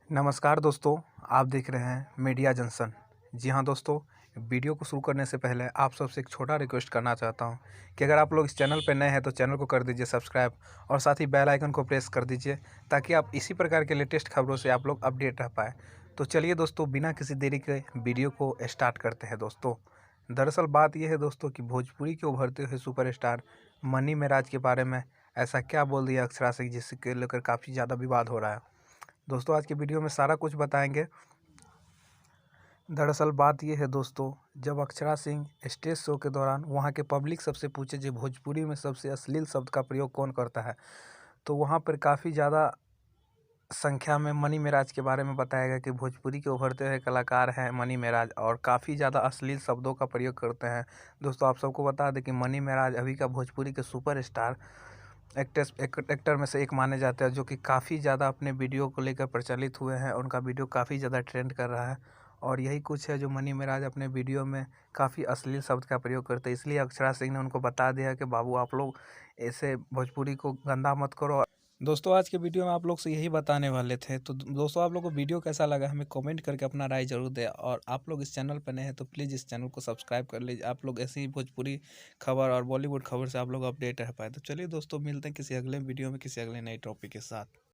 नमस्कार दोस्तों, आप देख रहे हैं मीडिया जंक्शन। जी हाँ दोस्तों, वीडियो को शुरू करने से पहले आप सबसे एक छोटा रिक्वेस्ट करना चाहता हूँ कि अगर आप लोग इस चैनल पर नए हैं तो चैनल को कर दीजिए सब्सक्राइब और साथ ही बेल आइकन को प्रेस कर दीजिए ताकि आप इसी प्रकार के लेटेस्ट खबरों से आप लोग अपडेट रह पाए। तो चलिए दोस्तों, बिना किसी देरी के वीडियो को स्टार्ट करते हैं दोस्तों। दरअसल बात यह है दोस्तों कि भोजपुरी के उभरते हुए सुपरस्टार मनी मेराज के बारे में ऐसा क्या बोल दिया अक्षरा सिंह जिसके लेकर काफ़ी ज़्यादा विवाद हो रहा है। दोस्तों आज के वीडियो में सारा कुछ बताएंगे। दरअसल बात यह है दोस्तों, जब अक्षरा सिंह स्टेज शो के दौरान वहां के पब्लिक सबसे पूछे जो भोजपुरी में सबसे अश्लील शब्द का प्रयोग कौन करता है, तो वहां पर काफ़ी ज़्यादा संख्या में मनी मेराज के बारे में बताया गया कि भोजपुरी के उभरते हुए कलाकार हैं मनी मेराज और काफ़ी ज़्यादा अश्लील शब्दों का प्रयोग करते हैं। दोस्तों आप सबको बता दें कि मनी मेराज अभी का भोजपुरी के सुपरस्टार एक्टर में से एक माने जाते हैं, जो कि काफ़ी ज़्यादा अपने वीडियो को लेकर प्रचलित हुए हैं। उनका वीडियो काफ़ी ज़्यादा ट्रेंड कर रहा है और यही कुछ है जो मनी मेराज अपने वीडियो में काफ़ी अश्लील शब्द का प्रयोग करते हैं। इसलिए अक्षरा सिंह ने उनको बता दिया कि बाबू आप लोग ऐसे भोजपुरी को गंदा मत करो। दोस्तों आज के वीडियो में आप लोग से यही बताने वाले थे। तो दोस्तों आप लोग को वीडियो कैसा लगा हमें कमेंट करके अपना राय जरूर दें, और आप लोग इस चैनल पर नए हैं तो प्लीज़ इस चैनल को सब्सक्राइब कर लीजिए। आप लोग ऐसी ही भोजपुरी खबर और बॉलीवुड खबर से आप लोग अपडेट रह पाए। तो चलिए दोस्तों, मिलते हैं किसी अगले वीडियो में किसी अगले नए टॉपिक के साथ।